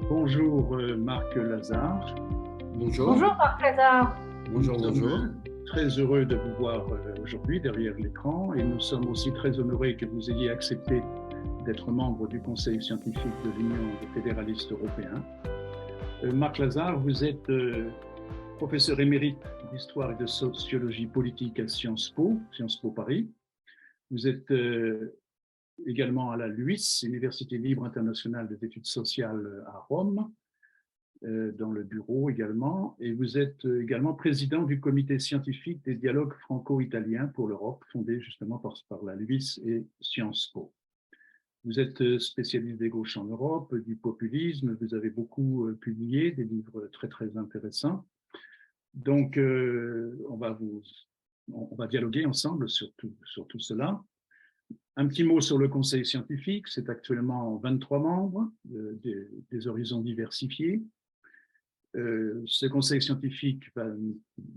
Bonjour Marc Lazare. Bonjour. Bonjour Marc Lazare. Bonjour, Nous bonjour. sommes très heureux de vous voir aujourd'hui derrière l'écran et nous sommes aussi très honorés que vous ayez accepté d'être membre du Conseil scientifique de l'Union des fédéralistes européens. Marc Lazare, vous êtes professeur émérite d'histoire et de sociologie politique à Sciences Po Paris. Vous êtes également à la LUIS, Université libre internationale des études sociales à Rome, dans le bureau également, et vous êtes également président du comité scientifique des dialogues franco-italiens pour l'Europe, fondé justement par la LUIS et Sciences Po. Vous êtes spécialiste des gauches en Europe, du populisme, vous avez beaucoup publié des livres très très intéressants. Donc, on va dialoguer ensemble sur tout cela. Un petit mot sur le Conseil scientifique, c'est actuellement 23 membres, des horizons diversifiés. Ce Conseil scientifique va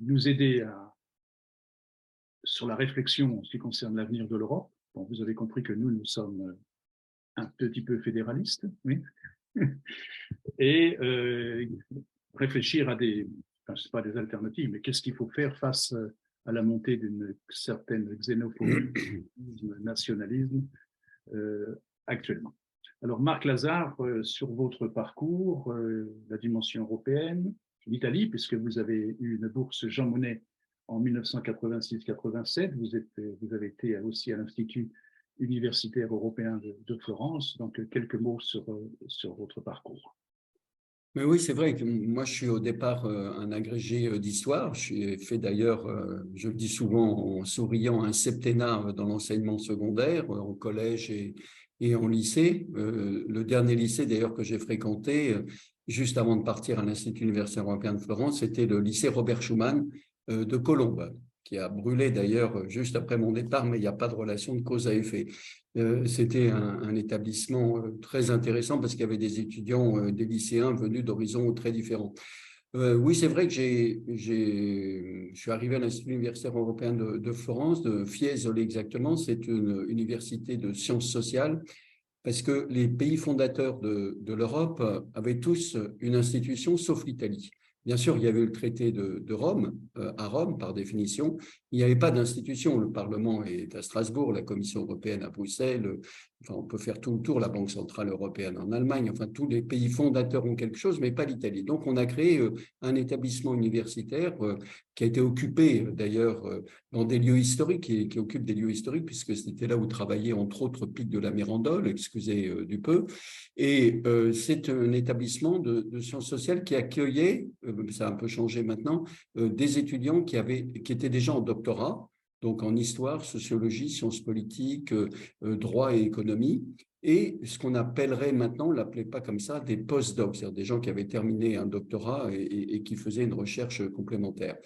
nous aider sur la réflexion en ce qui concerne l'avenir de l'Europe. Bon, vous avez compris que nous sommes un petit peu fédéralistes, oui. Et réfléchir à c'est pas des alternatives, mais qu'est-ce qu'il faut faire face à la montée d'une certaine xénophobie, nationalisme actuellement. Alors, Marc Lazare, sur votre parcours, la dimension européenne, l'Italie, puisque vous avez eu une bourse Jean Monnet en 1986-87, vous avez été aussi à l'Institut universitaire européen de Florence. Donc, quelques mots sur votre parcours. Mais oui, c'est vrai que moi, je suis au départ un agrégé d'histoire. J'ai fait d'ailleurs, je le dis souvent en souriant, un septennat dans l'enseignement secondaire, en collège et en lycée. Le dernier lycée d'ailleurs que j'ai fréquenté, juste avant de partir à l'Institut universitaire européen de Florence, c'était le lycée Robert Schuman de Colombes, qui a brûlé d'ailleurs juste après mon départ, mais il n'y a pas de relation de cause à effet. C'était un établissement très intéressant parce qu'il y avait des étudiants, des lycéens venus d'horizons très différents. Oui, c'est vrai que je suis arrivé à l'Institut universitaire européen de Florence, de Fiesole exactement. C'est une université de sciences sociales parce que les pays fondateurs de l'Europe avaient tous une institution sauf l'Italie. Bien sûr, il y avait le traité de Rome, à Rome par définition. Il n'y avait pas d'institution. Le Parlement est à Strasbourg, la Commission européenne à Bruxelles. Enfin, on peut faire tout le tour, la Banque centrale européenne en Allemagne. Enfin, tous les pays fondateurs ont quelque chose, mais pas l'Italie. Donc, on a créé un établissement universitaire qui a été occupé d'ailleurs dans des lieux historiques, qui occupe des lieux historiques, puisque c'était là où travaillait entre autres Pic de la Mirandole, excusez du peu. Et c'est un établissement de sciences sociales qui accueillait, ça a un peu changé maintenant, des étudiants qui étaient déjà en doctorat, donc en histoire, sociologie, sciences politiques, droit et économie, et ce qu'on appellerait maintenant, on ne l'appelait pas comme ça, des post-docs, c'est-à-dire des gens qui avaient terminé un doctorat et qui faisaient une recherche complémentaire.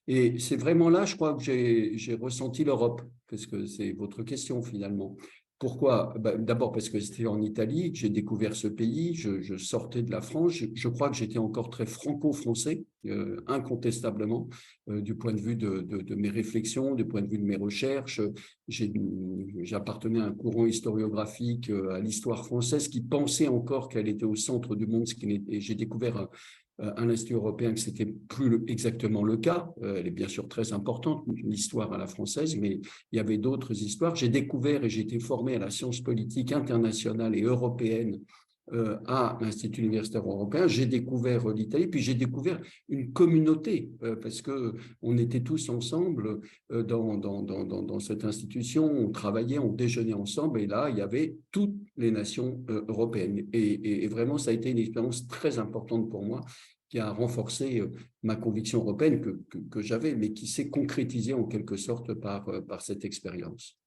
Et c'est vraiment là, je crois, que j'ai ressenti l'Europe, parce que c'est votre question finalement. Pourquoi? D'abord parce que c'était en Italie que j'ai découvert ce pays, je sortais de la France, je crois que j'étais encore très franco-français, incontestablement, du point de vue de mes réflexions, du point de vue de mes recherches. J'appartenais à un courant historiographique, à l'histoire française, qui pensait encore qu'elle était au centre du monde, et j'ai découvert à l'Institut européen que c'était plus exactement le cas. Elle est bien sûr très importante, l'histoire à la française, mais il y avait d'autres histoires. J'ai découvert et j'ai été formé à la science politique internationale et européenne à l'Institut universitaire européen. J'ai découvert l'Italie, puis j'ai découvert une communauté, parce qu'on était tous ensemble dans cette institution, on travaillait, on déjeunait ensemble, et là, il y avait toutes les nations européennes. Et vraiment, ça a été une expérience très importante pour moi, qui a renforcé ma conviction européenne que j'avais, mais qui s'est concrétisée en quelque sorte par cette expérience.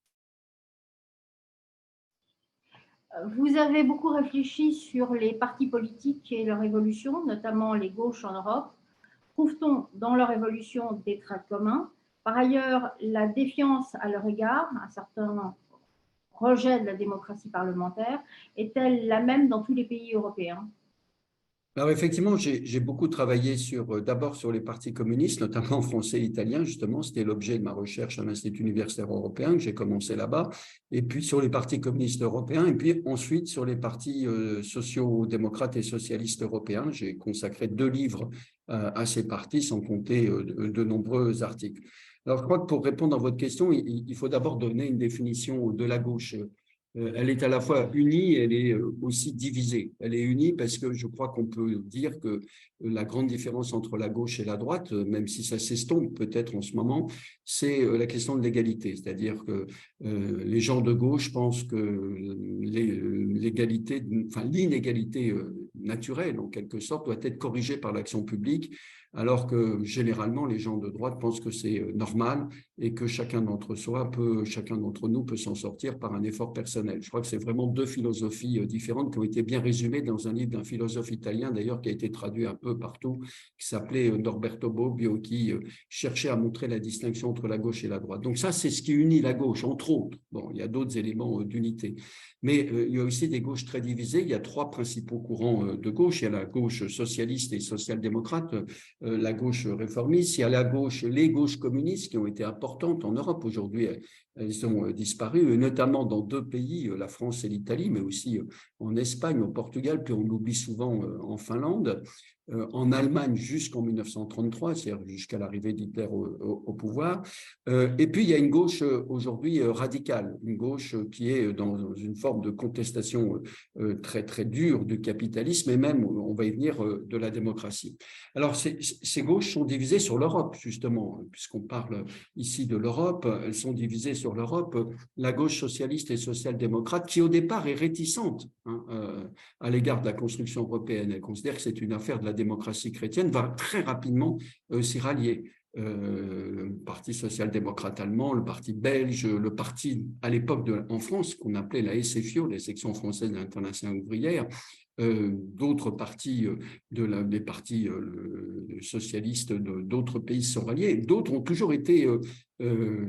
Vous avez beaucoup réfléchi sur les partis politiques et leur évolution, notamment les gauches en Europe. Trouve-t-on dans leur évolution des traits communs? Par ailleurs, la défiance à leur égard, un certain rejet de la démocratie parlementaire, est-elle la même dans tous les pays européens? Alors effectivement, j'ai beaucoup travaillé d'abord sur les partis communistes, notamment français et italien, justement. C'était l'objet de ma recherche à l'Institut universitaire européen, que j'ai commencé là-bas. Et puis sur les partis communistes européens, et puis ensuite sur les partis sociaux-démocrates et socialistes européens. J'ai consacré 2 livres à ces partis, sans compter de nombreux articles. Alors je crois que pour répondre à votre question, il faut d'abord donner une définition de la gauche. Elle est à la fois unie, elle est aussi divisée. Elle est unie parce que je crois qu'on peut dire que la grande différence entre la gauche et la droite, même si ça s'estompe peut-être en ce moment, c'est la question de l'égalité. C'est-à-dire que les gens de gauche pensent que l'inégalité naturelle, en quelque sorte, doit être corrigée par l'action publique, alors que généralement, les gens de droite pensent que c'est normal et que chacun d'entre nous peut s'en sortir par un effort personnel. Je crois que c'est vraiment 2 philosophies différentes qui ont été bien résumées dans un livre d'un philosophe italien, d'ailleurs, qui a été traduit un peu partout, qui s'appelait Norberto Bobbio, qui cherchait à montrer la distinction entre la gauche et la droite. Donc ça, c'est ce qui unit la gauche, entre autres. Bon, il y a d'autres éléments d'unité. Mais il y a aussi des gauches très divisées. Il y a 3 principaux courants de gauche. Il y a la gauche socialiste et social-démocrate, la gauche réformiste. Il y a la gauche, les gauches communistes qui ont été importantes en Europe. Aujourd'hui, elles ont disparu, notamment dans 2 pays, la France et l'Italie, mais aussi en Espagne, au Portugal, puis on l'oublie souvent en Finlande, en Allemagne jusqu'en 1933, c'est-à-dire jusqu'à l'arrivée d'Hitler au pouvoir. Et puis, il y a une gauche aujourd'hui radicale, une gauche qui est dans une forme de contestation très, très dure du capitalisme et même, on va y venir, de la démocratie. Alors, ces gauches sont divisées sur l'Europe, justement, puisqu'on parle ici de l'Europe, elles sont divisées sur l'Europe. La gauche socialiste et social-démocrate, qui au départ est réticente à l'égard de la construction européenne, elle considère que c'est une affaire de la démocratie chrétienne, va très rapidement s'y rallier. Le Parti social-démocrate allemand, le Parti belge, le parti à l'époque en France qu'on appelait la SFIO, les sections françaises de l'Internationale ouvrière, d'autres partis, des partis socialistes d'autres pays sont ralliés. D'autres ont toujours été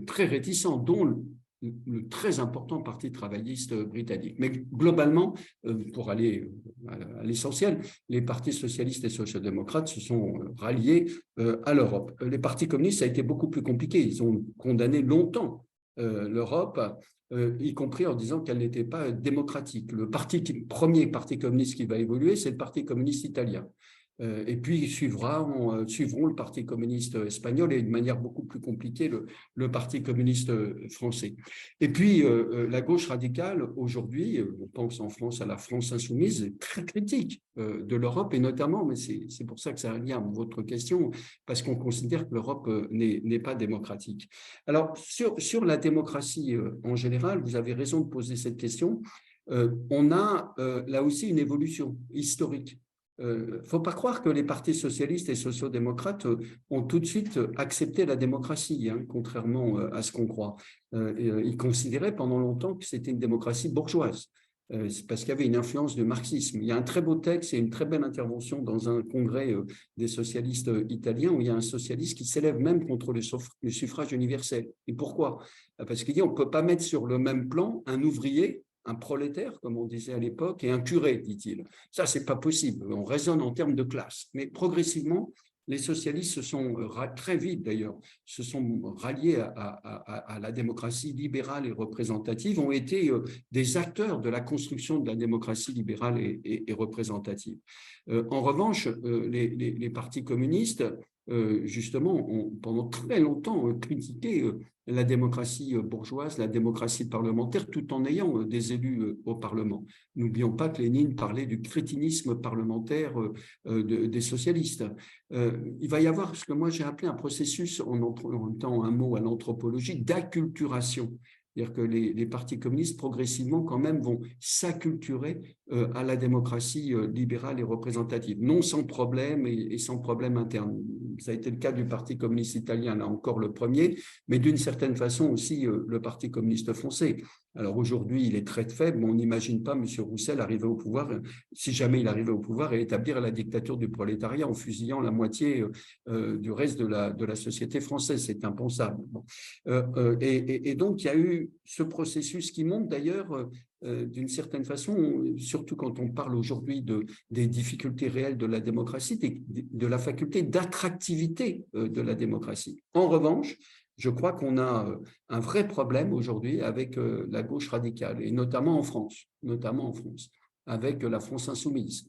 très réticents, dont le très important parti travailliste britannique. Mais globalement, pour aller à l'essentiel, les partis socialistes et social-démocrates se sont ralliés à l'Europe. Les partis communistes, ça a été beaucoup plus compliqué. Ils ont condamné longtemps l'Europe, y compris en disant qu'elle n'était pas démocratique. Le premier parti communiste qui va évoluer, c'est le Parti communiste italien. Et puis suivront le Parti communiste espagnol et de manière beaucoup plus compliquée le Parti communiste français. Et puis la gauche radicale, aujourd'hui, on pense en France à la France insoumise, est très critique de l'Europe et notamment, mais c'est pour ça que ça revient à votre question, parce qu'on considère que l'Europe n'est pas démocratique. Alors sur la démocratie en général, vous avez raison de poser cette question. On a là aussi une évolution historique. Il ne faut pas croire que les partis socialistes et sociaux-démocrates ont tout de suite accepté la démocratie, contrairement à ce qu'on croit. Ils considéraient pendant longtemps que c'était une démocratie bourgeoise, parce qu'il y avait une influence du marxisme. Il y a un très beau texte et une très belle intervention dans un congrès des socialistes italiens où il y a un socialiste qui s'élève même contre le suffrage universel. Et pourquoi? Parce qu'il dit on ne peut pas mettre sur le même plan un ouvrier, un prolétaire, comme on disait à l'époque, et un curé, dit-il. Ça, ce n'est pas possible. On raisonne en termes de classe. Mais progressivement, les socialistes se sont, très vite d'ailleurs, se sont ralliés à la démocratie libérale et représentative, ont été des acteurs de la construction de la démocratie libérale et représentative. En revanche, les partis communistes, justement, ont pendant très longtemps critiqué la démocratie bourgeoise, la démocratie parlementaire, tout en ayant des élus au Parlement. N'oublions pas que Lénine parlait du crétinisme parlementaire des socialistes. Il va y avoir ce que moi j'ai appelé un processus, en mettant un mot à l'anthropologie, d'acculturation. C'est-à-dire que les partis communistes, progressivement, quand même, vont s'acculturer à la démocratie libérale et représentative, non sans problème et sans problème interne. Ça a été le cas du Parti communiste italien, là encore le premier, mais d'une certaine façon aussi le Parti communiste français. Alors aujourd'hui, il est très faible, mais on n'imagine pas M. Roussel arriver au pouvoir, si jamais il arrivait au pouvoir, et établir la dictature du prolétariat en fusillant la moitié du reste de la société française. C'est impensable. Bon. Et donc, il y a eu ce processus qui montre d'ailleurs, d'une certaine façon, surtout quand on parle aujourd'hui des difficultés réelles de la démocratie, de la faculté d'attractivité de la démocratie. En revanche, je crois qu'on a un vrai problème aujourd'hui avec la gauche radicale, et notamment en France, avec la France insoumise,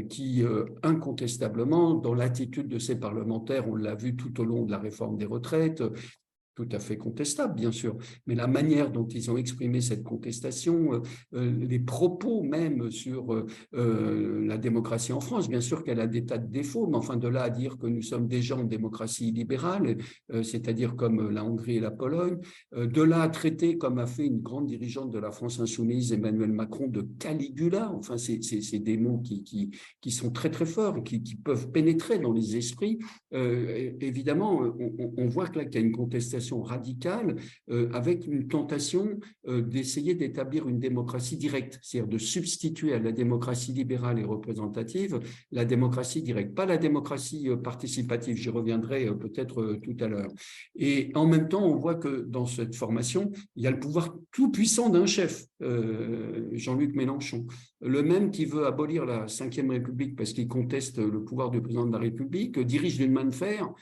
qui incontestablement, dans l'attitude de ses parlementaires, on l'a vu tout au long de la réforme des retraites, tout à fait contestable, bien sûr, mais la manière dont ils ont exprimé cette contestation, les propos même sur la démocratie en France, bien sûr qu'elle a des tas de défauts, mais enfin de là à dire que nous sommes déjà en démocratie libérale, c'est-à-dire comme la Hongrie et la Pologne, de là à traiter, comme a fait une grande dirigeante de la France insoumise, Emmanuel Macron, de Caligula, enfin c'est des mots qui sont très très forts, qui peuvent pénétrer dans les esprits. Évidemment, on voit que là qu'il y a une contestation radicale avec une tentation d'essayer d'établir une démocratie directe, c'est-à-dire de substituer à la démocratie libérale et représentative la démocratie directe, pas la démocratie participative, j'y reviendrai peut-être tout à l'heure. Et en même temps, on voit que dans cette formation, il y a le pouvoir tout-puissant d'un chef, Jean-Luc Mélenchon, le même qui veut abolir la Ve République parce qu'il conteste le pouvoir du président de la République, dirige d'une main de fer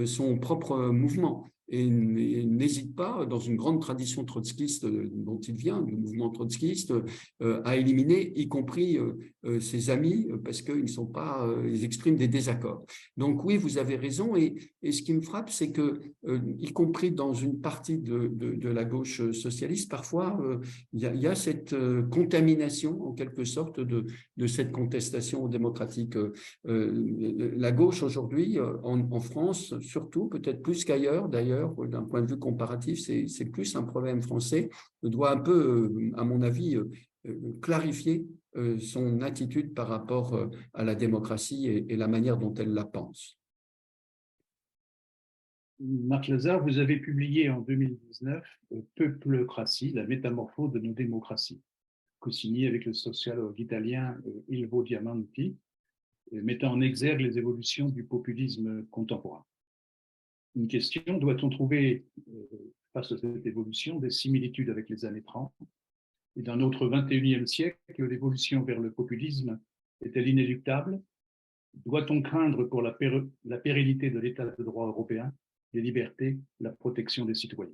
son propre mouvement et n'hésite pas, dans une grande tradition trotskiste dont il vient, le mouvement trotskiste, à éliminer, y compris ses amis, parce qu'ils sont pas, ils expriment des désaccords. Donc oui, vous avez raison, et ce qui me frappe, c'est que, y compris dans une partie de la gauche socialiste, parfois, il y a cette contamination, en quelque sorte, de cette contestation démocratique. La gauche, aujourd'hui, en France, surtout, peut-être plus qu'ailleurs, d'ailleurs, d'un point de vue comparatif, c'est plus un problème français, doit un peu, à mon avis, clarifier son attitude par rapport à la démocratie et la manière dont elle la pense. Marc Lazare, vous avez publié en 2019 Peuplocratie, la métamorphose de nos démocraties, co-signé avec le sociologue italien Ilvo Diamanti, mettant en exergue les évolutions du populisme contemporain. Une question, doit-on trouver, face à cette évolution, des similitudes avec les années 30 ? Et dans notre 21e siècle, l'évolution vers le populisme est-elle inéluctable ? Doit-on craindre pour la pérennité de l'état de droit européen, les libertés, la protection des citoyens ?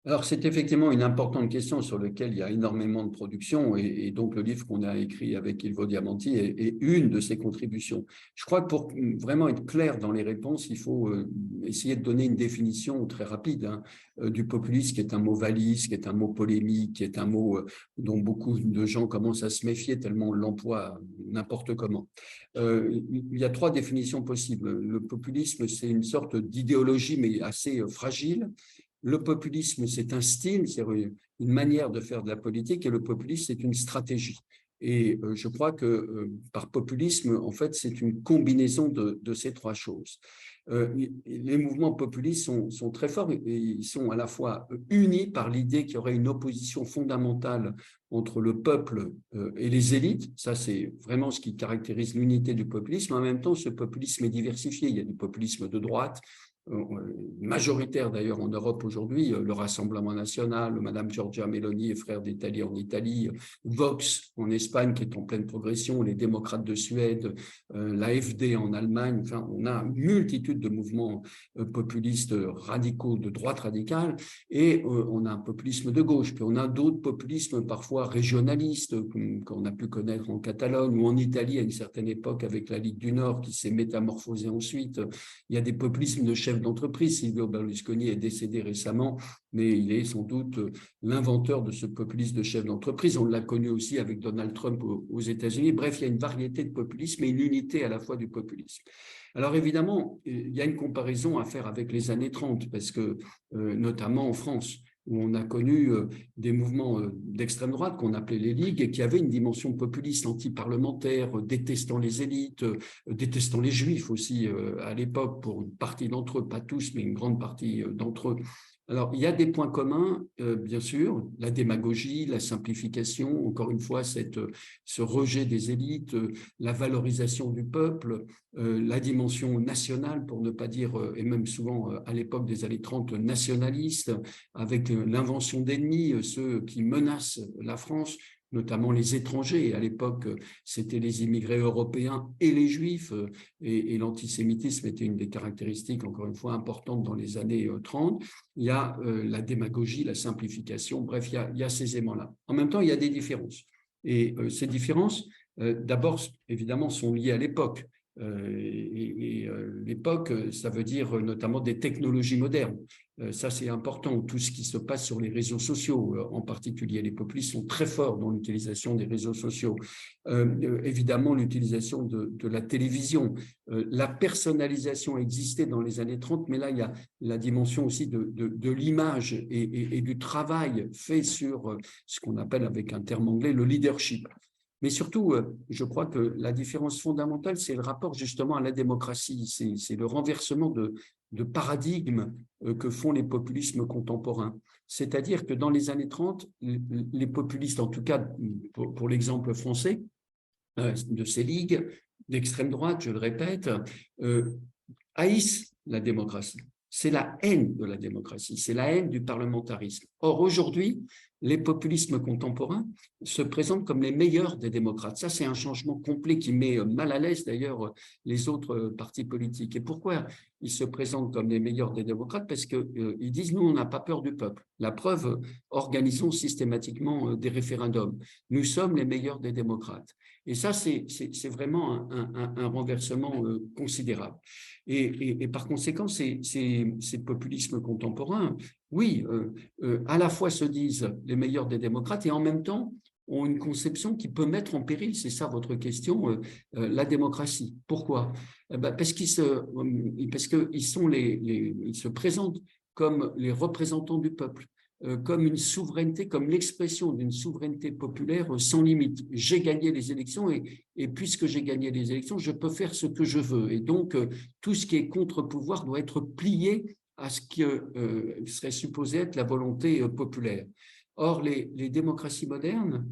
Alors, c'est effectivement une importante question sur laquelle il y a énormément de production, et donc le livre qu'on a écrit avec Ilvo Diamanti est une de ses contributions. Je crois que pour vraiment être clair dans les réponses, il faut essayer de donner une définition très rapide du populisme, qui est un mot valise, qui est un mot polémique, qui est un mot dont beaucoup de gens commencent à se méfier tellement on l'emploie n'importe comment. Il y a trois définitions possibles. Le populisme, c'est une sorte d'idéologie, mais assez fragile. Le populisme, c'est un style, c'est une manière de faire de la politique, et le populisme, c'est une stratégie. Et je crois que par populisme, en fait, c'est une combinaison de ces trois choses. Les mouvements populistes sont très forts, et ils sont à la fois unis par l'idée qu'il y aurait une opposition fondamentale entre le peuple et les élites. Ça, c'est vraiment ce qui caractérise l'unité du populisme. En même temps, ce populisme est diversifié. Il y a du populisme de droite, majoritaire d'ailleurs en Europe aujourd'hui, le Rassemblement national, Madame Giorgia Meloni et Frères d'Italie en Italie, Vox en Espagne qui est en pleine progression, les démocrates de Suède, l'AfD en Allemagne. Enfin, on a une multitude de mouvements populistes radicaux, de droite radicale, et on a un populisme de gauche. Puis on a d'autres populismes parfois régionalistes qu'on a pu connaître en Catalogne ou en Italie à une certaine époque avec la Ligue du Nord qui s'est métamorphosée ensuite. Il y a des populismes de chefs d'entreprise. Silvio Berlusconi est décédé récemment, mais il est sans doute l'inventeur de ce populisme de chef d'entreprise. On l'a connu aussi avec Donald Trump aux États-Unis. Bref, il y a une variété de populisme et une unité à la fois du populisme. Alors évidemment, il y a une comparaison à faire avec les années 30, parce que notamment en France, où on a connu des mouvements d'extrême droite qu'on appelait les ligues et qui avaient une dimension populiste, anti-parlementaire, détestant les élites, détestant les juifs aussi à l'époque, pour une partie d'entre eux, pas tous, mais une grande partie d'entre eux, Alors, il y a des points communs, bien sûr, la démagogie, la simplification, encore une fois, ce rejet des élites, la valorisation du peuple, la dimension nationale, pour ne pas dire, et même souvent à l'époque des années 30, nationaliste, avec l'invention d'ennemis, ceux qui menacent la France, notamment les étrangers. À l'époque, c'était les immigrés européens et les juifs, et l'antisémitisme était une des caractéristiques, encore une fois, importantes dans les années 30. Il y a la démagogie, la simplification, bref, il y a ces éléments-là. En même temps, il y a des différences. Et ces différences, d'abord, évidemment, sont liées à l'époque. L'époque, ça veut dire notamment des technologies modernes. Ça, c'est important. Tout ce qui se passe sur les réseaux sociaux, en particulier, les populistes sont très forts dans l'utilisation des réseaux sociaux. Évidemment, l'utilisation de la télévision. La personnalisation existait dans les années 30, mais là, il y a la dimension aussi de l'image et du travail fait sur ce qu'on appelle, avec un terme anglais, le leadership. Mais surtout, je crois que la différence fondamentale, c'est le rapport justement à la démocratie. C'est le renversement de paradigme que font les populismes contemporains. C'est-à-dire que dans les années 30, les populistes, en tout cas pour l'exemple français, de ces ligues d'extrême droite, je le répète, haïssent la démocratie. C'est la haine de la démocratie, c'est la haine du parlementarisme. Or, aujourd'hui, les populismes contemporains se présentent comme les meilleurs des démocrates. Ça, c'est un changement complet qui met mal à l'aise, d'ailleurs, les autres partis politiques. Et pourquoi ils se présentent comme les meilleurs des démocrates? Parce qu'ils disent, nous, on n'a pas peur du peuple. La preuve, organisons systématiquement des référendums. Nous sommes les meilleurs des démocrates. Et ça, c'est vraiment un renversement considérable. Et par conséquent, ces populismes contemporains, oui, à la fois se disent les meilleurs des démocrates et en même temps ont une conception qui peut mettre en péril, c'est ça votre question, la démocratie. Pourquoi? Parce qu'ils se présentent comme les représentants du peuple, comme une souveraineté, comme l'expression d'une souveraineté populaire sans limite. J'ai gagné les élections et puisque j'ai gagné les élections, je peux faire ce que je veux. Et donc, tout ce qui est contre-pouvoir doit être plié à ce qui serait supposé être la volonté populaire. Or, les démocraties modernes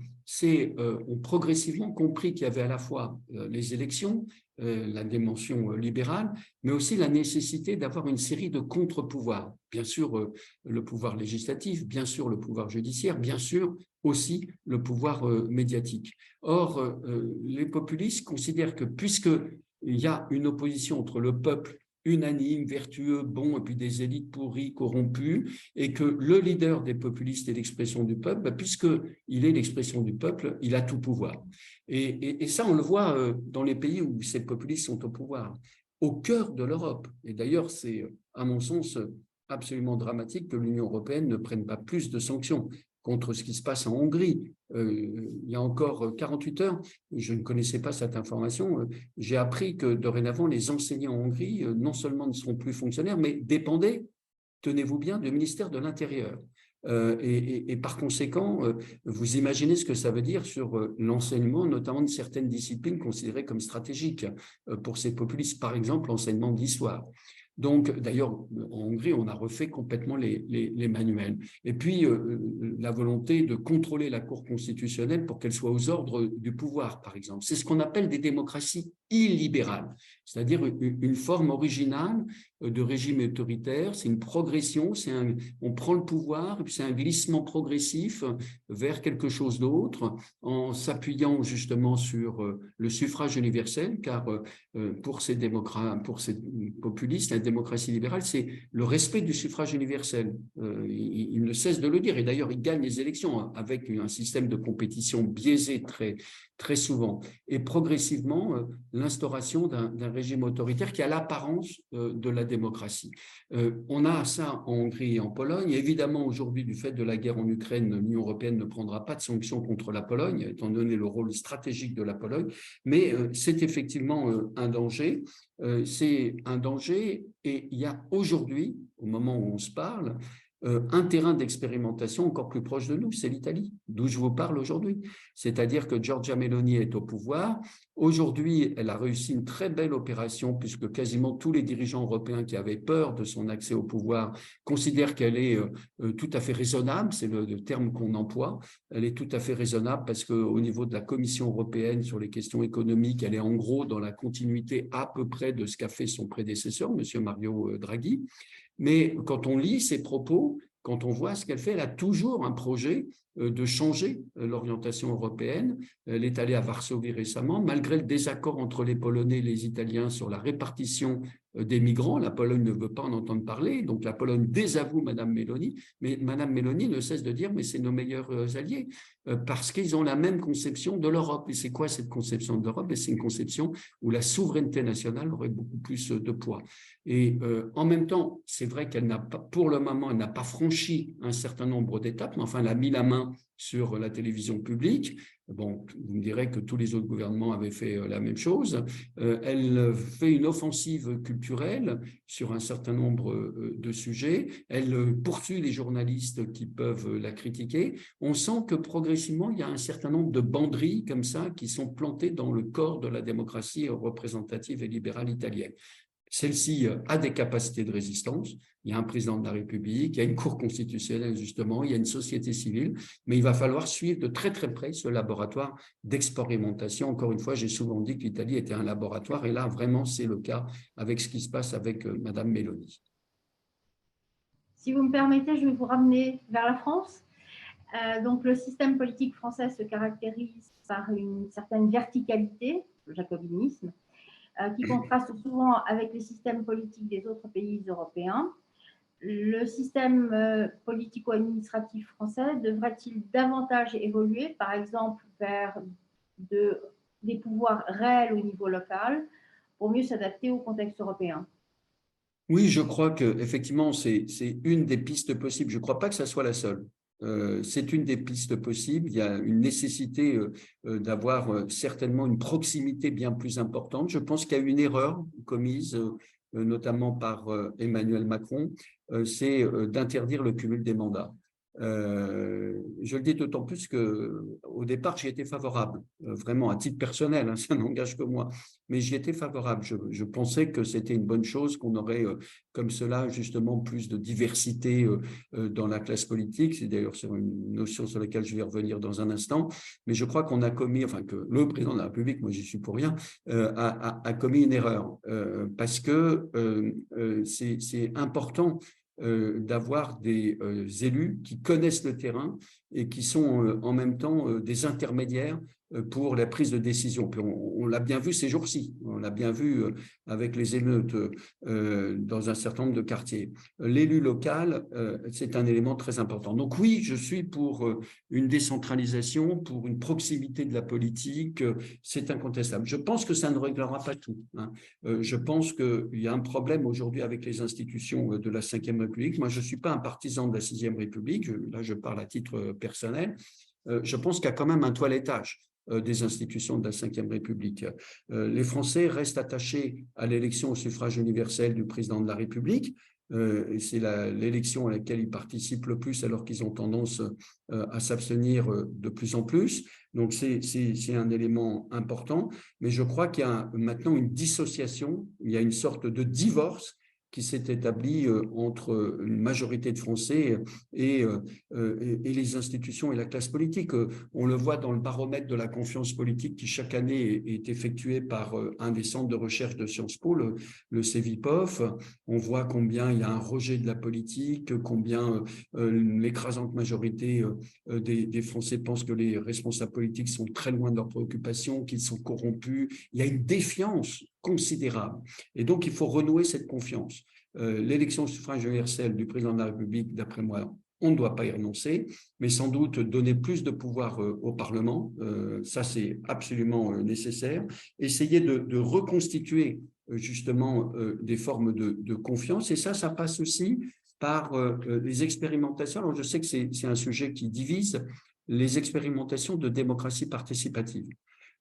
ont progressivement compris qu'il y avait à la fois les élections, la dimension libérale, mais aussi la nécessité d'avoir une série de contre-pouvoirs. Bien sûr, le pouvoir législatif, bien sûr, le pouvoir judiciaire, bien sûr, aussi le pouvoir médiatique. Or, les populistes considèrent que puisqu'il y a une opposition entre le peuple unanime, vertueux, bon, et puis des élites pourries, corrompues, et que le leader des populistes est l'expression du peuple, puisqu'il est l'expression du peuple, il a tout pouvoir. Et ça, on le voit dans les pays où ces populistes sont au pouvoir, au cœur de l'Europe. Et d'ailleurs, c'est, à mon sens, absolument dramatique que l'Union européenne ne prenne pas plus de sanctions contre ce qui se passe en Hongrie. Il y a encore 48 heures, je ne connaissais pas cette information, j'ai appris que dorénavant, les enseignants en Hongrie non seulement ne seront plus fonctionnaires, mais dépendaient, tenez-vous bien, du ministère de l'Intérieur. Et par conséquent, vous imaginez ce que ça veut dire sur l'enseignement, notamment de certaines disciplines considérées comme stratégiques pour ces populistes, par exemple l'enseignement d'histoire. Donc, d'ailleurs, en Hongrie, on a refait complètement les manuels. Et puis, la volonté de contrôler la Cour constitutionnelle pour qu'elle soit aux ordres du pouvoir, par exemple. C'est ce qu'on appelle des démocraties illibérales, c'est-à-dire une forme originale de régime autoritaire. C'est une progression, on prend le pouvoir, et puis c'est un glissement progressif vers quelque chose d'autre, en s'appuyant justement sur le suffrage universel, car pour ces démocrates, pour ces populistes, la démocratie libérale, c'est le respect du suffrage universel. Il ne cesse de le dire, et d'ailleurs, il gagne les élections avec un système de compétition biaisé très souvent, et progressivement l'instauration d'un régime autoritaire qui a l'apparence de la démocratie. On a ça en Hongrie et en Pologne. Évidemment, aujourd'hui, du fait de la guerre en Ukraine, l'Union européenne ne prendra pas de sanctions contre la Pologne, étant donné le rôle stratégique de la Pologne, mais c'est effectivement un danger. C'est un danger, et il y a aujourd'hui, au moment où on se parle, un terrain d'expérimentation encore plus proche de nous, c'est l'Italie, d'où je vous parle aujourd'hui. C'est-à-dire que Giorgia Meloni est au pouvoir. Aujourd'hui, elle a réussi une très belle opération puisque quasiment tous les dirigeants européens qui avaient peur de son accès au pouvoir considèrent qu'elle est tout à fait raisonnable, c'est le terme qu'on emploie. Elle est tout à fait raisonnable parce qu'au niveau de la Commission européenne sur les questions économiques, elle est en gros dans la continuité à peu près de ce qu'a fait son prédécesseur, M. Mario Draghi. Mais quand on lit ses propos, quand on voit ce qu'elle fait, elle a toujours un projet de changer l'orientation européenne. Elle est allée à Varsovie récemment, malgré le désaccord entre les Polonais et les Italiens sur la répartition des migrants. La Pologne ne veut pas en entendre parler, donc la Pologne désavoue Mme Meloni, mais Mme Meloni ne cesse de dire mais c'est nos meilleurs alliés, parce qu'ils ont la même conception de l'Europe. Et c'est quoi cette conception de l'Europe? C'est une conception où la souveraineté nationale aurait beaucoup plus de poids. Et en même temps, c'est vrai qu'elle n'a pas, pour le moment, elle n'a pas franchi un certain nombre d'étapes, mais enfin, elle a mis la main sur la télévision publique. Bon, vous me direz que tous les autres gouvernements avaient fait la même chose. Elle fait une offensive culturelle sur un certain nombre de sujets. Elle poursuit les journalistes qui peuvent la critiquer. On sent que progressivement, il y a un certain nombre de banderilles comme ça qui sont plantées dans le corps de la démocratie représentative et libérale italienne. Celle-ci a des capacités de résistance. Il y a un président de la République, il y a une cour constitutionnelle justement, il y a une société civile, mais il va falloir suivre de très très près ce laboratoire d'expérimentation. Encore une fois, j'ai souvent dit que l'Italie était un laboratoire et là vraiment c'est le cas avec ce qui se passe avec Mme Meloni. Si vous me permettez, je vais vous ramener vers la France. Donc le système politique français se caractérise par une certaine verticalité, le jacobinisme, qui contraste souvent avec les systèmes politiques des autres pays européens. Le système politico-administratif français devrait-il davantage évoluer, par exemple, vers des pouvoirs réels au niveau local, pour mieux s'adapter au contexte européen? Oui, je crois qu'effectivement, c'est une des pistes possibles. Je ne crois pas que ça soit la seule. C'est une des pistes possibles. Il y a une nécessité d'avoir certainement une proximité bien plus importante. Je pense qu'il y a une erreur commise, notamment par Emmanuel Macron, c'est d'interdire le cumul des mandats. Je le dis d'autant plus qu'au départ, j'y étais favorable, vraiment à titre personnel, hein, ça n'engage que moi, mais j'y étais favorable. Je pensais que c'était une bonne chose, qu'on aurait comme cela justement plus de diversité dans la classe politique. C'est d'ailleurs sur une notion sur laquelle je vais revenir dans un instant, mais je crois qu'on a commis, enfin que le président de la République, moi j'y suis pour rien, a commis une erreur parce que c'est important d'avoir des élus qui connaissent le terrain et qui sont en même temps des intermédiaires pour la prise de décision. Puis on l'a bien vu ces jours-ci, on l'a bien vu avec les émeutes dans un certain nombre de quartiers. L'élu local, c'est un élément très important. Donc oui, je suis pour une décentralisation, pour une proximité de la politique, c'est incontestable. Je pense que ça ne réglera pas tout, hein. Je pense qu'il y a un problème aujourd'hui avec les institutions de la Ve République. Moi, je ne suis pas un partisan de la Sixième République, là je parle à titre personnel. Je pense qu'il y a quand même un toilettage des institutions de la Ve République. Les Français restent attachés à l'élection au suffrage universel du président de la République. C'est l'élection à laquelle ils participent le plus alors qu'ils ont tendance à s'abstenir de plus en plus. Donc, c'est un élément important. Mais je crois qu'il y a maintenant une dissociation, il y a une sorte de divorce qui s'est établi entre une majorité de Français et les institutions et la classe politique. On le voit dans le baromètre de la confiance politique qui chaque année est effectué par un des centres de recherche de Sciences Po, le CEVIPOF. On voit combien il y a un rejet de la politique, combien l'écrasante majorité des Français pensent que les responsables politiques sont très loin de leurs préoccupations, qu'ils sont corrompus. Il y a une défiance considérable. Et donc, il faut renouer cette confiance. L'élection au suffrage universel du président de la République, d'après moi, on ne doit pas y renoncer, mais sans doute donner plus de pouvoir au Parlement, ça c'est absolument nécessaire. Essayer de reconstituer justement des formes de confiance, et ça passe aussi par les expérimentations. Alors je sais que c'est un sujet qui divise, les expérimentations de démocratie participative.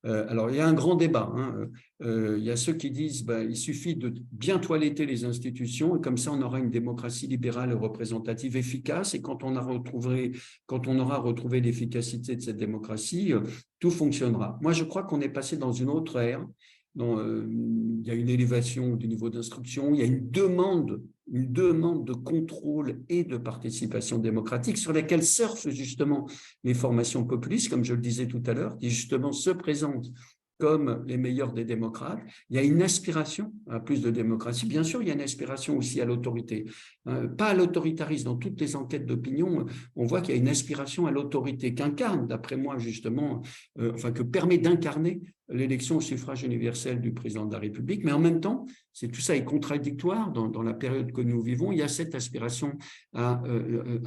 Alors, il y a un grand débat. Hein. Il y a ceux qui disent il suffit de bien toiletter les institutions et comme ça, on aura une démocratie libérale et représentative efficace. Et quand on aura retrouvé l'efficacité de cette démocratie, tout fonctionnera. Moi, je crois qu'on est passé dans une autre ère. Il y a une élévation du niveau d'instruction, il y a une demande de contrôle et de participation démocratique sur laquelle surfent justement les formations populistes, comme je le disais tout à l'heure, qui justement se présentent comme les meilleurs des démocrates. Il y a une aspiration à plus de démocratie. Bien sûr, il y a une aspiration aussi à l'autorité. Pas à l'autoritarisme. Dans toutes les enquêtes d'opinion, on voit qu'il y a une aspiration à l'autorité qu'incarne, d'après moi, justement, que permet d'incarner l'élection au suffrage universel du président de la République. Mais en même temps, tout ça est contradictoire dans la période que nous vivons. Il y a cette aspiration à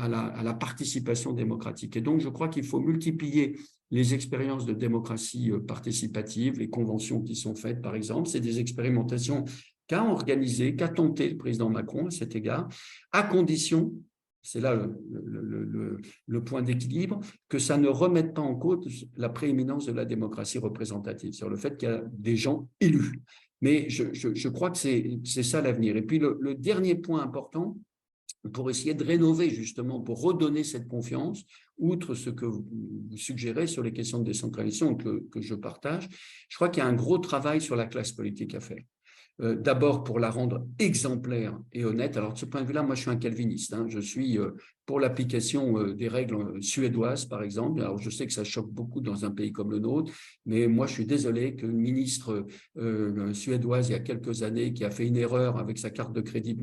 la participation démocratique. Et donc, je crois qu'il faut multiplier les expériences de démocratie participative, les conventions qui sont faites, par exemple. C'est des expérimentations qu'a organisées, qu'a tenté le président Macron à cet égard, à condition, c'est là le point d'équilibre, que ça ne remette pas en cause la prééminence de la démocratie représentative, sur le fait qu'il y a des gens élus. Mais je crois que c'est ça l'avenir. Et puis le dernier point important, pour essayer de rénover justement, pour redonner cette confiance, outre ce que vous suggérez sur les questions de décentralisation que je partage, je crois qu'il y a un gros travail sur la classe politique à faire. D'abord pour la rendre exemplaire et honnête. Alors de ce point de vue-là, moi je suis un calviniste. Hein. Je suis pour l'application des règles suédoises, par exemple. Alors je sais que ça choque beaucoup dans un pays comme le nôtre, mais moi je suis désolé qu'une ministre suédoise il y a quelques années qui a fait une erreur avec sa carte de crédit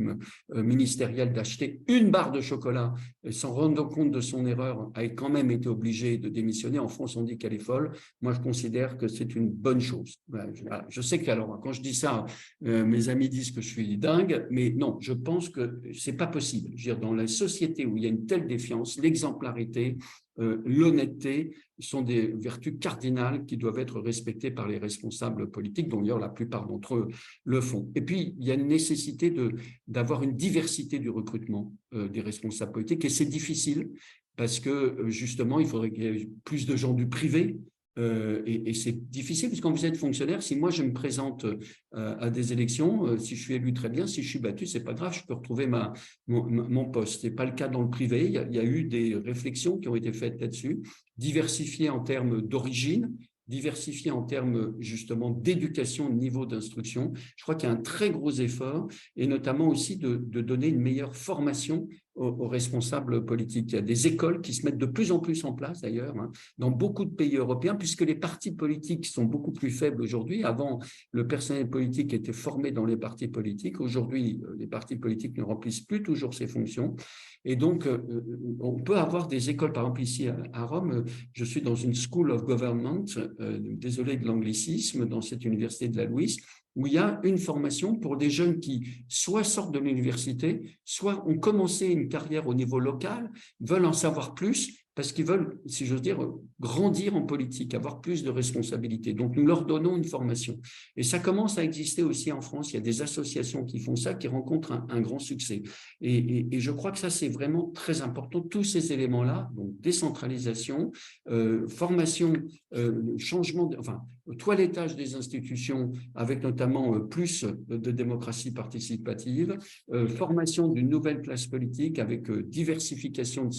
ministérielle d'acheter une barre de chocolat et s'en rendre compte de son erreur, a quand même été obligée de démissionner. En France, on dit qu'elle est folle. Moi je considère que c'est une bonne chose. Je sais que alors quand je dis ça, mes amis disent que je suis dingue, mais non, je pense que c'est pas possible. Je veux dire, dans la société où il y a une telle défiance, l'exemplarité, l'honnêteté sont des vertus cardinales qui doivent être respectées par les responsables politiques, dont d'ailleurs la plupart d'entre eux le font. Et puis, il y a une nécessité d'avoir une diversité du recrutement des responsables politiques, et c'est difficile parce que justement, il faudrait qu'il y ait plus de gens du privé. Et c'est difficile, parce que quand vous êtes fonctionnaire, si moi je me présente à des élections, si je suis élu, très bien, si je suis battu, c'est pas grave, je peux retrouver mon poste. Ce n'est pas le cas dans le privé. Il y a eu des réflexions qui ont été faites là-dessus, diversifiées en termes d'origine, diversifiées en termes justement d'éducation, de niveau d'instruction. Je crois qu'il y a un très gros effort, et notamment aussi de donner une meilleure formation aux responsables politiques. Il y a des écoles qui se mettent de plus en plus en place d'ailleurs dans beaucoup de pays européens, puisque les partis politiques sont beaucoup plus faibles aujourd'hui. Avant, le personnel politique était formé dans les partis politiques. Aujourd'hui, les partis politiques ne remplissent plus toujours ces fonctions. Et donc, on peut avoir des écoles, par exemple ici à Rome, je suis dans une School of Government, désolé de l'anglicisme, dans cette université de la Louise, où il y a une formation pour des jeunes qui soit sortent de l'université, soit ont commencé une carrière au niveau local, veulent en savoir plus, parce qu'ils veulent, si j'ose dire, grandir en politique, avoir plus de responsabilités. Donc, nous leur donnons une formation. Et ça commence à exister aussi en France. Il y a des associations qui font ça, qui rencontrent un grand succès. Et je crois que ça, c'est vraiment très important. Tous ces éléments-là, donc décentralisation, formation, changement, toilettage des institutions, avec notamment plus de démocratie participative, formation d'une nouvelle classe politique avec diversification de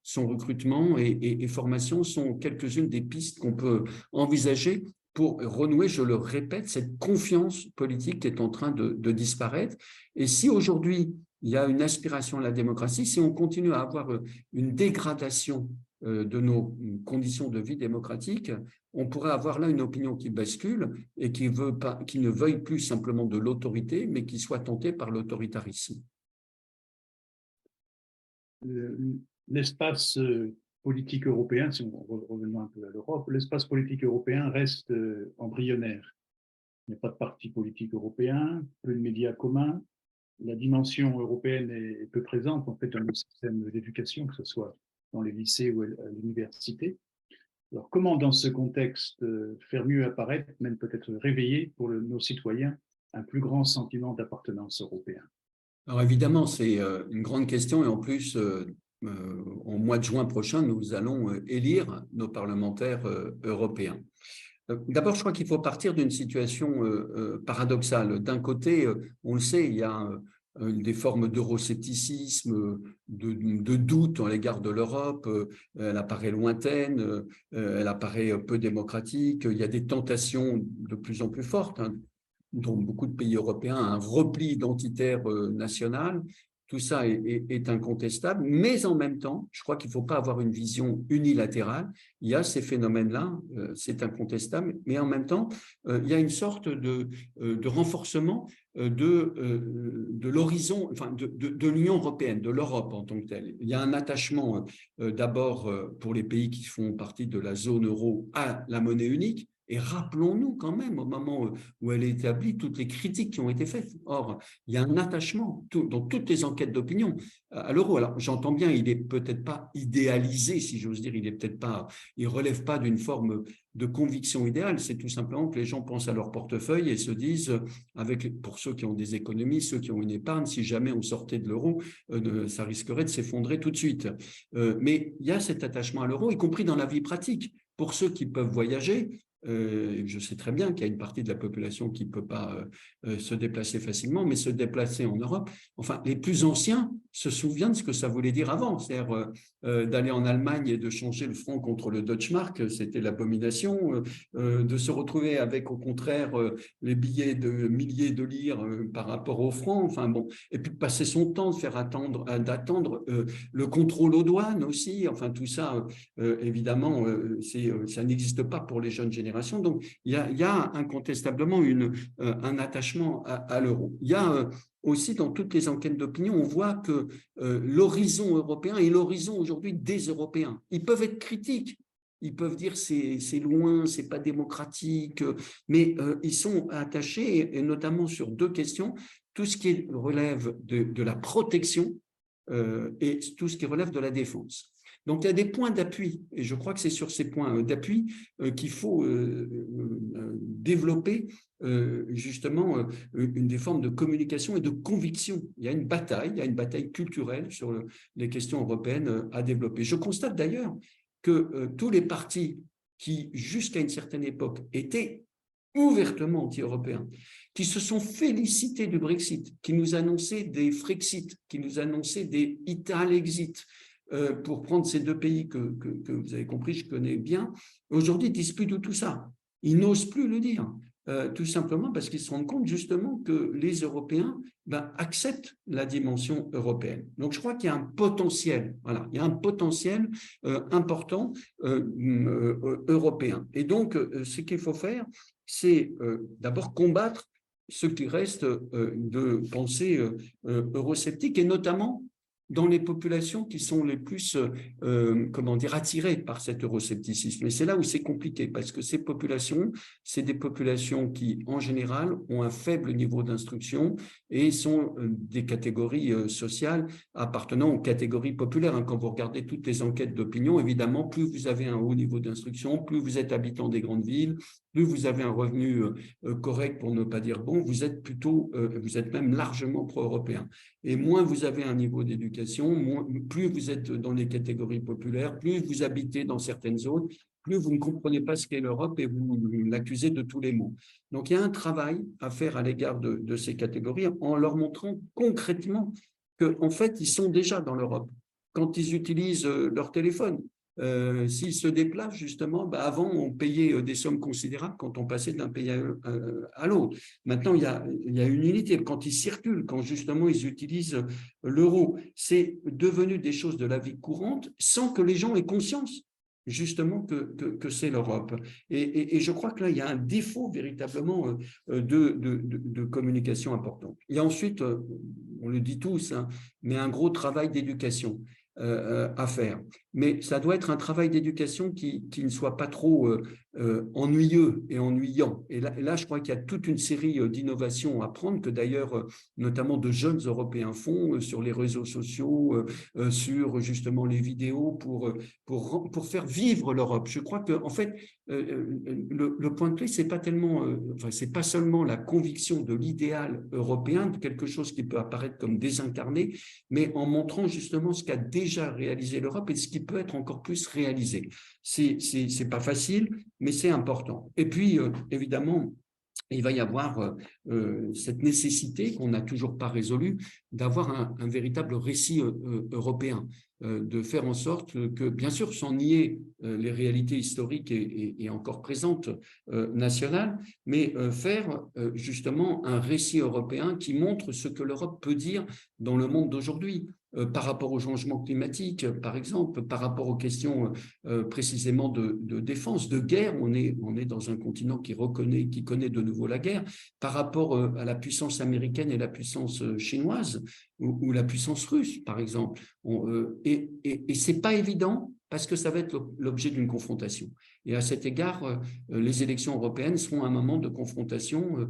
son recrutement et formation sont quelques-unes des pistes qu'on peut envisager pour renouer, je le répète, cette confiance politique qui est en train de disparaître. Et si aujourd'hui, il y a une aspiration à la démocratie, si on continue à avoir une dégradation de nos conditions de vie démocratique, on pourrait avoir là une opinion qui bascule et qui ne veuille plus simplement de l'autorité, mais qui soit tentée par l'autoritarisme. L'espace politique européen, si on revient un peu à l'Europe, l'espace politique européen reste embryonnaire. Il n'y a pas de parti politique européen, peu de médias communs. La dimension européenne est peu présente en fait dans le système d'éducation, que ce soit dans les lycées ou à l'université. Alors comment dans ce contexte faire mieux apparaître, même peut-être réveiller pour nos citoyens un plus grand sentiment d'appartenance européen? Alors évidemment, c'est une grande question, et en plus, au mois de juin prochain, nous allons élire nos parlementaires européens. D'abord, je crois qu'il faut partir d'une situation paradoxale. D'un côté, on le sait, il y a des formes d'euroscepticisme, de doute à l'égard de l'Europe. Elle apparaît lointaine, elle apparaît peu démocratique. Il y a des tentations de plus en plus fortes, hein, dans beaucoup de pays européens, un repli identitaire national. Tout ça est incontestable, mais en même temps, je crois qu'il ne faut pas avoir une vision unilatérale. Il y a ces phénomènes-là, c'est incontestable, mais en même temps, il y a une sorte de renforcement de l'horizon, enfin de l'Union européenne, de l'Europe en tant que telle. Il y a un attachement d'abord pour les pays qui font partie de la zone euro à la monnaie unique. Et rappelons-nous quand même, au moment où elle est établie, toutes les critiques qui ont été faites. Or, il y a un attachement dans toutes les enquêtes d'opinion à l'euro. Alors, j'entends bien, il n'est peut-être pas idéalisé, si j'ose dire, il relève pas d'une forme de conviction idéale. C'est tout simplement que les gens pensent à leur portefeuille et se disent, pour ceux qui ont des économies, ceux qui ont une épargne, si jamais on sortait de l'euro, ça risquerait de s'effondrer tout de suite. Mais il y a cet attachement à l'euro, y compris dans la vie pratique. Pour ceux qui peuvent voyager, je sais très bien qu'il y a une partie de la population qui ne peut pas se déplacer facilement, mais se déplacer en Europe, enfin, les plus anciens se souviennent de ce que ça voulait dire avant, c'est-à-dire d'aller en Allemagne et de changer le franc contre le Deutschmark, c'était l'abomination, de se retrouver avec au contraire les billets de milliers de lire par rapport au franc, enfin bon, et puis de passer son temps d'attendre le contrôle aux douanes aussi, enfin tout ça, évidemment, ça n'existe pas pour les jeunes générations. Donc, il y a incontestablement un attachement à l'euro. Il y a aussi, dans toutes les enquêtes d'opinion, on voit que l'horizon européen est l'horizon aujourd'hui des Européens. Ils peuvent être critiques, ils peuvent dire c'est loin, c'est pas démocratique, mais ils sont attachés, et notamment sur deux questions, tout ce qui relève de la protection et tout ce qui relève de la défense. Donc, il y a des points d'appui, et je crois que c'est sur ces points d'appui qu'il faut développer justement une des formes de communication et de conviction. Il y a une bataille culturelle sur les questions européennes à développer. Je constate d'ailleurs que tous les partis qui, jusqu'à une certaine époque, étaient ouvertement anti-européens, qui se sont félicités du Brexit, qui nous annonçaient des Frexit, qui nous annonçaient des Italexit, pour prendre ces deux pays que vous avez compris, je connais bien, aujourd'hui, ils ne disent plus de tout ça. Ils n'osent plus le dire, tout simplement parce qu'ils se rendent compte justement que les Européens acceptent la dimension européenne. Donc, je crois qu'il y a un potentiel, voilà, il y a un potentiel important européen. Et donc, ce qu'il faut faire, c'est d'abord combattre ce qui reste de pensée eurosceptique, et notamment dans les populations qui sont les plus, attirées par cet euroscepticisme. Et c'est là où c'est compliqué, parce que ces populations, c'est des populations qui, en général, ont un faible niveau d'instruction et sont des catégories sociales appartenant aux catégories populaires. Quand vous regardez toutes les enquêtes d'opinion, évidemment, plus vous avez un haut niveau d'instruction, plus vous êtes habitant des grandes villes, plus vous avez un revenu correct, pour ne pas dire bon, vous êtes même largement pro-européen. Et moins vous avez un niveau d'éducation, plus vous êtes dans les catégories populaires, plus vous habitez dans certaines zones, plus vous ne comprenez pas ce qu'est l'Europe et vous l'accusez de tous les maux. Donc, il y a un travail à faire à l'égard de ces catégories en leur montrant concrètement qu'en fait, ils sont déjà dans l'Europe. Quand ils utilisent leur téléphone, s'ils se déplacent, justement, avant, on payait des sommes considérables quand on passait d'un pays à l'autre. Maintenant, il y a une unité. Quand ils circulent, quand justement ils utilisent l'euro, c'est devenu des choses de la vie courante sans que les gens aient conscience justement que c'est l'Europe. Et je crois que là, il y a un défaut véritablement de communication important. Il y a ensuite, on le dit tous, hein, mais un gros travail d'éducation à faire. Mais ça doit être un travail d'éducation qui ne soit pas trop ennuyeux et ennuyant. Et là, je crois qu'il y a toute une série d'innovations à prendre, que d'ailleurs, notamment de jeunes Européens font sur les réseaux sociaux, sur justement les vidéos pour faire vivre l'Europe. Je crois que, en fait, le point de clé, c'est pas c'est pas seulement la conviction de l'idéal européen, de quelque chose qui peut apparaître comme désincarné, mais en montrant justement ce qu'a déjà réalisé l'Europe et ce qui qui peut être encore plus réalisé. C'est pas facile, mais c'est important. Et puis, évidemment, il va y avoir cette nécessité qu'on n'a toujours pas résolue d'avoir un véritable récit européen, de faire en sorte que, bien sûr, sans nier les réalités historiques et encore présentes nationales, mais faire justement un récit européen qui montre ce que l'Europe peut dire dans le monde d'aujourd'hui. Par rapport au changement climatique, par exemple, par rapport aux questions précisément de défense, de guerre, on est dans un continent qui connaît de nouveau la guerre, par rapport à la puissance américaine et la puissance chinoise, ou la puissance russe, par exemple. Et ce n'est pas évident, parce que ça va être l'objet d'une confrontation. Et à cet égard, les élections européennes seront un moment de confrontation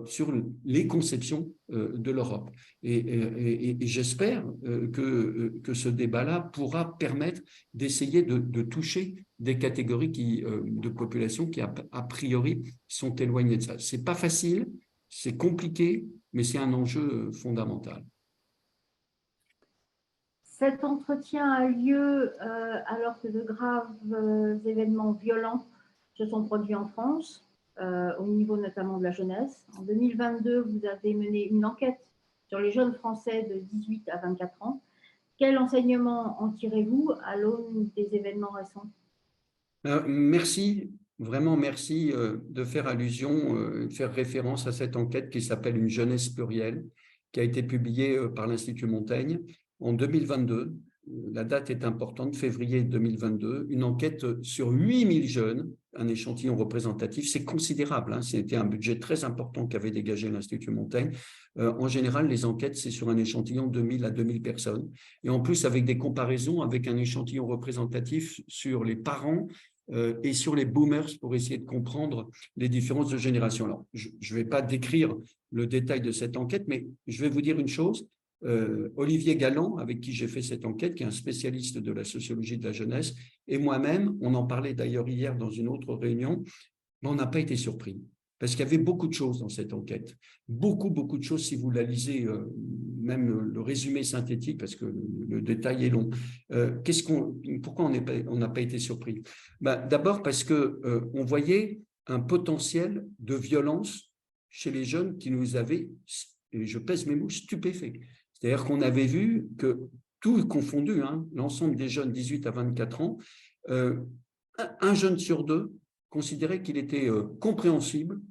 sur les conceptions de l'Europe. Et j'espère que ce débat-là pourra permettre d'essayer de toucher des catégories de population qui, a priori, sont éloignées de ça. Ce n'est pas facile, c'est compliqué, mais c'est un enjeu fondamental. Cet entretien a lieu alors que de graves événements violents se sont produits en France, au niveau notamment de la jeunesse. En 2022, vous avez mené une enquête sur les jeunes Français de 18 à 24 ans. Quel enseignement en tirez-vous à l'aune des événements récents? Merci, vraiment merci de faire allusion, de faire référence à cette enquête qui s'appelle « Une jeunesse plurielle », qui a été publiée par l'Institut Montaigne en 2022. La date est importante, février 2022, une enquête sur 8000 jeunes, un échantillon représentatif, c'est considérable, hein, c'était un budget très important qu'avait dégagé l'Institut Montaigne. En général, les enquêtes, c'est sur un échantillon de 1000 à 2000 personnes, et en plus avec des comparaisons avec un échantillon représentatif sur les parents et sur les boomers pour essayer de comprendre les différences de génération. Alors, je ne vais pas décrire le détail de cette enquête, mais je vais vous dire une chose. Olivier Galland, avec qui j'ai fait cette enquête, qui est un spécialiste de la sociologie de la jeunesse, et moi-même, on en parlait d'ailleurs hier dans une autre réunion, mais on n'a pas été surpris, parce qu'il y avait beaucoup de choses dans cette enquête, beaucoup de choses, si vous la lisez, même le résumé synthétique, parce que le détail est long. Pourquoi on n'a pas été surpris? D'abord parce qu'on voyait un potentiel de violence chez les jeunes qui nous avaient, et je pèse mes mots, stupéfaits. C'est-à-dire qu'on avait vu que, tout confondu, hein, l'ensemble des jeunes 18 à 24 ans, un jeune sur deux considérait qu'il était compréhensible,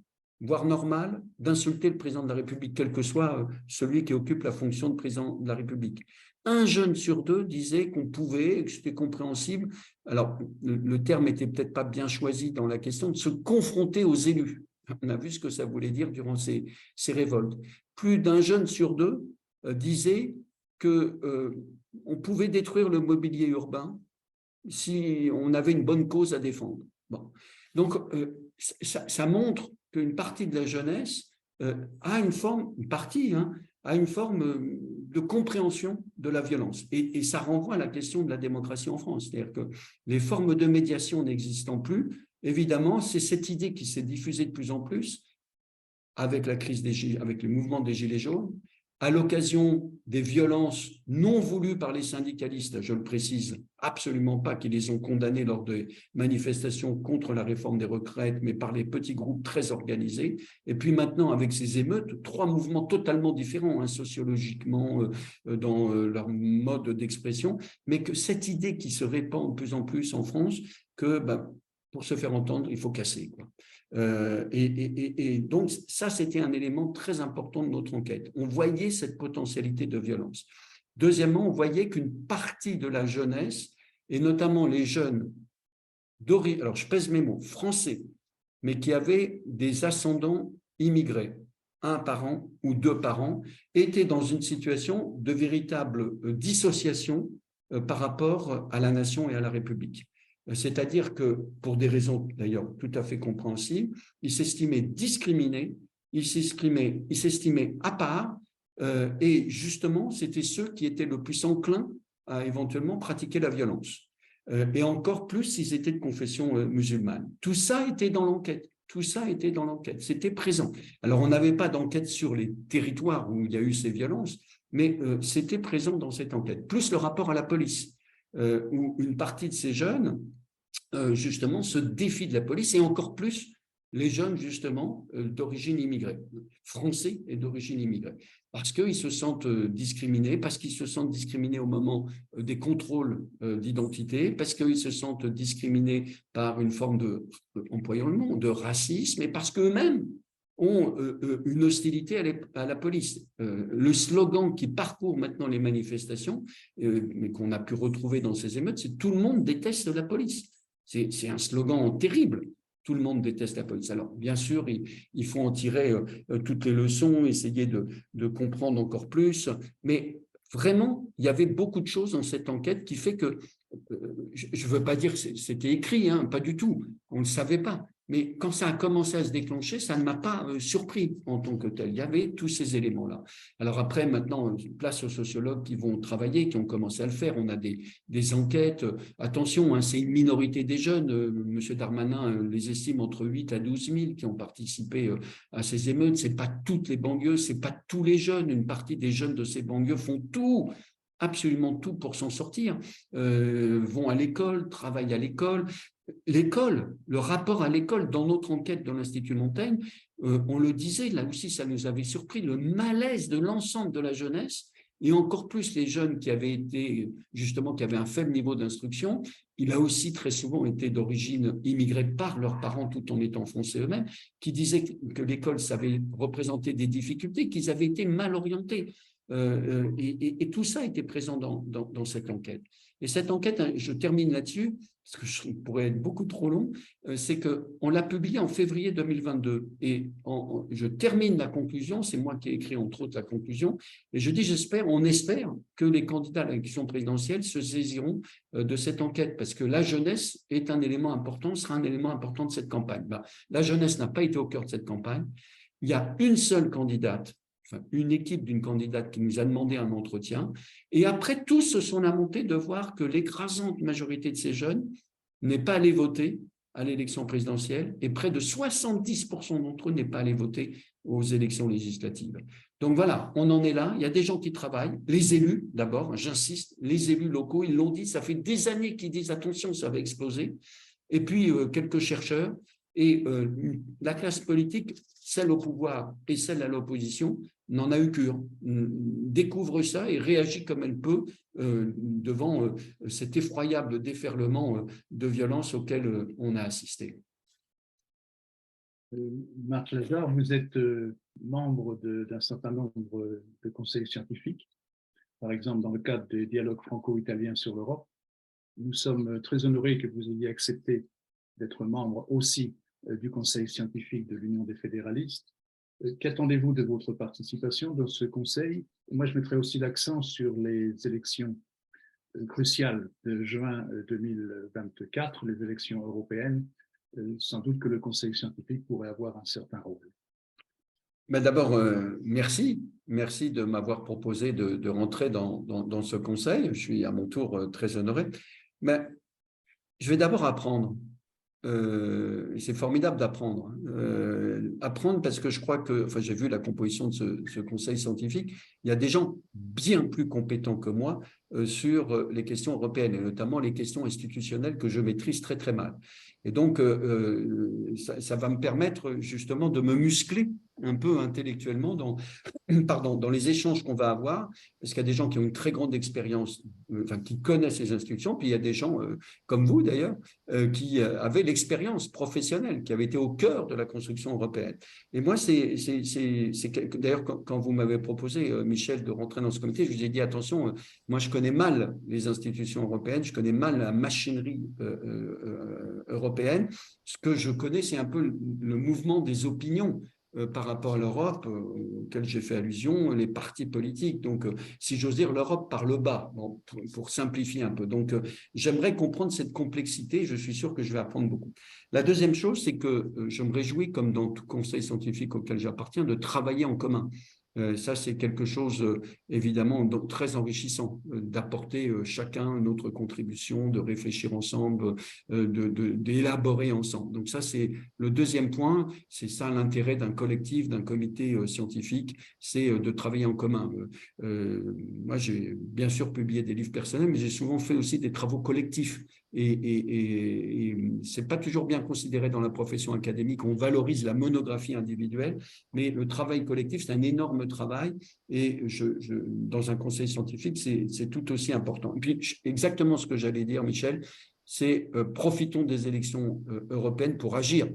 voire normal, d'insulter le président de la République, quel que soit celui qui occupe la fonction de président de la République. Un jeune sur deux disait qu'on pouvait, que c'était compréhensible, alors le terme n'était peut-être pas bien choisi dans la question, de se confronter aux élus. On a vu ce que ça voulait dire durant ces révoltes. Plus d'un jeune sur deux disait qu'on pouvait détruire le mobilier urbain si on avait une bonne cause à défendre. Bon. Donc, ça montre qu'une partie de la jeunesse a une forme de compréhension de la violence. Et ça renvoie à la question de la démocratie en France. C'est-à-dire que les formes de médiation n'existant plus, évidemment, c'est cette idée qui s'est diffusée de plus en plus avec avec le mouvement des Gilets jaunes, à l'occasion des violences non voulues par les syndicalistes, je le précise absolument pas qu'ils les ont condamnés lors des manifestations contre la réforme des retraites, mais par les petits groupes très organisés. Et puis maintenant, avec ces émeutes, 3 mouvements totalement différents, hein, sociologiquement, dans leur mode d'expression, mais que cette idée qui se répand de plus en plus en France, que pour se faire entendre, il faut casser, quoi. Et donc, ça, c'était un élément très important de notre enquête. On voyait cette potentialité de violence. Deuxièmement, on voyait qu'une partie de la jeunesse, et notamment les jeunes d'origine, alors je pèse mes mots, français, mais qui avaient des ascendants immigrés, 1 parent ou 2 parents, étaient dans une situation de véritable dissociation par rapport à la nation et à la République. C'est-à-dire que, pour des raisons d'ailleurs tout à fait compréhensibles, ils s'estimaient discriminés, ils s'estimaient à part, et justement, c'était ceux qui étaient le plus enclins à éventuellement pratiquer la violence. Et encore plus s'ils étaient de confession musulmane. Tout ça était dans l'enquête. Tout ça était dans l'enquête. C'était présent. Alors, on n'avait pas d'enquête sur les territoires où il y a eu ces violences, mais c'était présent dans cette enquête. Plus le rapport à la police. où une partie de ces jeunes, justement, se défient de la police, et encore plus les jeunes, justement, d'origine immigrée, français et d'origine immigrée, parce qu'ils se sentent discriminés, parce qu'ils se sentent discriminés au moment des contrôles d'identité, parce qu'ils se sentent discriminés par une forme de, employons le mot, de racisme, et parce qu'eux-mêmes ont une hostilité à la police. Le slogan qui parcourt maintenant les manifestations, mais qu'on a pu retrouver dans ces émeutes, c'est « Tout le monde déteste la police ». C'est un slogan terrible. Tout le monde déteste la police. Alors, bien sûr, il faut en tirer toutes les leçons, essayer de comprendre encore plus. Mais vraiment, il y avait beaucoup de choses dans cette enquête qui fait que, je ne veux pas dire que c'était écrit, hein, pas du tout, on ne le savait pas. Mais quand ça a commencé à se déclencher, ça ne m'a pas surpris en tant que tel. Il y avait tous ces éléments-là. Alors après, maintenant, place aux sociologues qui vont travailler, qui ont commencé à le faire. On a des enquêtes. Attention, hein, c'est une minorité des jeunes. Monsieur Darmanin les estime entre 8 à 12 000 qui ont participé à ces émeutes. Ce n'est pas toutes les banlieues, ce n'est pas tous les jeunes. Une partie des jeunes de ces banlieues font tout, absolument tout pour s'en sortir, vont à l'école, travaillent à l'école. L'école, le rapport à l'école, dans notre enquête de l'Institut Montaigne, on le disait, là aussi ça nous avait surpris, le malaise de l'ensemble de la jeunesse, et encore plus les jeunes qui avaient été, justement, qui avaient un faible niveau d'instruction. Il a aussi très souvent été d'origine immigrée par leurs parents tout en étant français eux-mêmes, qui disaient que l'école, ça avait représenté des difficultés, qu'ils avaient été mal orientés. Et tout ça était présent dans cette enquête. Et cette enquête, je termine là-dessus, parce que je pourrais être beaucoup trop long, c'est qu'on l'a publiée en février 2022. Et je termine la conclusion, c'est moi qui ai écrit entre autres la conclusion, et je dis on espère que les candidats à l'élection présidentielle se saisiront de cette enquête, parce que la jeunesse est un élément important, sera un élément important de cette campagne. La jeunesse n'a pas été au cœur de cette campagne. Il y a une seule candidate, enfin, une équipe d'une candidate qui nous a demandé un entretien. Et après, tous se sont lamentés de voir que l'écrasante majorité de ces jeunes n'est pas allé voter à l'élection présidentielle et près de 70% d'entre eux n'est pas allé voter aux élections législatives. Donc voilà, on en est là. Il y a des gens qui travaillent. Les élus, d'abord, j'insiste, les élus locaux, ils l'ont dit, ça fait des années qu'ils disent « attention, ça va exploser ». Et puis, quelques chercheurs. Et la classe politique, celle au pouvoir et celle à l'opposition, n'en a eu cure, découvre ça et réagit comme elle peut devant cet effroyable déferlement de violence auquel on a assisté. Marc Lazare, vous êtes membre d'un certain nombre de conseils scientifiques, par exemple dans le cadre des dialogues franco-italiens sur l'Europe. Nous sommes très honorés que vous ayez accepté d'être membre aussi du conseil scientifique de l'Union des fédéralistes. Qu'attendez-vous de votre participation dans ce conseil? Moi, je mettrai aussi l'accent sur les élections cruciales de juin 2024, les élections européennes. Sans doute que le conseil scientifique pourrait avoir un certain rôle. D'abord, merci de m'avoir proposé de rentrer dans ce conseil. Je suis à mon tour très honoré. Mais je vais d'abord apprendre. C'est formidable d'apprendre. Apprendre parce que je crois que, enfin, j'ai vu la composition de ce conseil scientifique, il y a des gens bien plus compétents que moi sur les questions européennes et notamment les questions institutionnelles que je maîtrise très très mal. Et donc, ça va me permettre justement de me muscler un peu intellectuellement dans les échanges qu'on va avoir, parce qu'il y a des gens qui ont une très grande expérience, enfin, qui connaissent les institutions, puis il y a des gens comme vous d'ailleurs, qui avaient l'expérience professionnelle, qui avaient été au cœur de la construction européenne. Et moi, d'ailleurs, quand vous m'avez proposé, Michel, de rentrer dans ce comité, je vous ai dit, attention, moi je connais mal les institutions européennes, je connais mal la machinerie européenne. Ce que je connais, c'est un peu le mouvement des opinions par rapport à l'Europe, auquel j'ai fait allusion, les partis politiques. Donc, si j'ose dire, l'Europe par le bas, bon, pour simplifier un peu. Donc, j'aimerais comprendre cette complexité. Je suis sûr que je vais apprendre beaucoup. La deuxième chose, c'est que je me réjouis, comme dans tout conseil scientifique auquel j'appartiens, de travailler en commun. Ça, c'est quelque chose, évidemment, très enrichissant, d'apporter chacun notre contribution, de réfléchir ensemble, d'élaborer ensemble. Donc ça, c'est le deuxième point. C'est ça l'intérêt d'un collectif, d'un comité scientifique, c'est de travailler en commun. Moi, j'ai bien sûr publié des livres personnels, mais j'ai souvent fait aussi des travaux collectifs. Et ce n'est pas toujours bien considéré dans la profession académique. On valorise la monographie individuelle, mais le travail collectif, c'est un énorme travail. Et dans un conseil scientifique, c'est tout aussi important. Et puis, exactement ce que j'allais dire, Michel, c'est profitons des élections européennes pour agir,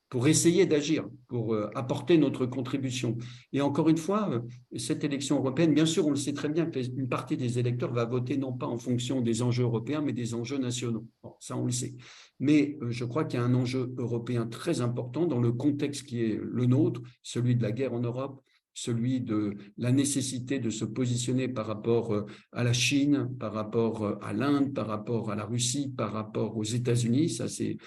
pour essayer d'agir, pour apporter notre contribution. Et encore une fois, cette élection européenne, bien sûr, on le sait très bien qu'une partie des électeurs va voter non pas en fonction des enjeux européens, mais des enjeux nationaux. Bon, ça, on le sait. Mais je crois qu'il y a un enjeu européen très important dans le contexte qui est le nôtre, celui de la guerre en Europe, celui de la nécessité de se positionner par rapport à la Chine, par rapport à l'Inde, par rapport à la Russie, par rapport aux États-Unis, ça c'est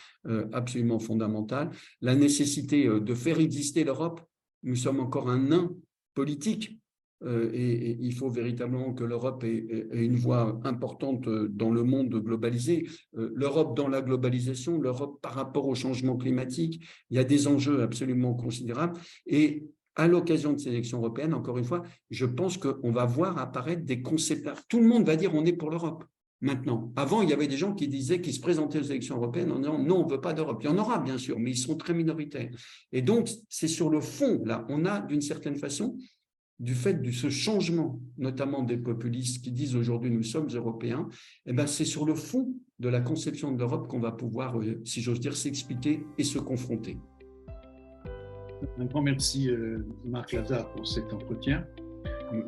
absolument fondamental. La nécessité de faire exister l'Europe, nous sommes encore un nain politique et il faut véritablement que l'Europe ait une voix importante dans le monde globalisé. L'Europe dans la globalisation, l'Europe par rapport au changement climatique, il y a des enjeux absolument considérables et à l'occasion de ces élections européennes, encore une fois, je pense qu'on va voir apparaître des concepts. Tout le monde va dire on est pour l'Europe maintenant. Avant, il y avait des gens qui disaient, qui se présentaient aux élections européennes en disant non, on ne veut pas d'Europe. Il y en aura bien sûr, mais ils sont très minoritaires. Et donc, c'est sur le fond, là, on a d'une certaine façon, du fait de ce changement, notamment des populistes qui disent aujourd'hui nous sommes européens, eh ben, c'est sur le fond de la conception de l'Europe qu'on va pouvoir, si j'ose dire, s'expliquer et se confronter. Un grand merci, Marc Lazare, pour cet entretien.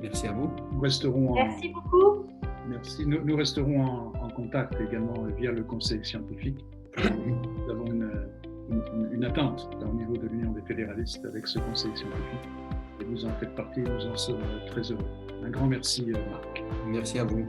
Merci à vous. Nous resterons merci beaucoup. Merci. Nous resterons en contact également via le conseil scientifique. Nous avons une attente au niveau de l'Union des fédéralistes avec ce conseil scientifique. Et vous en faites partie, nous en sommes très heureux. Un grand merci, Marc. Merci à vous.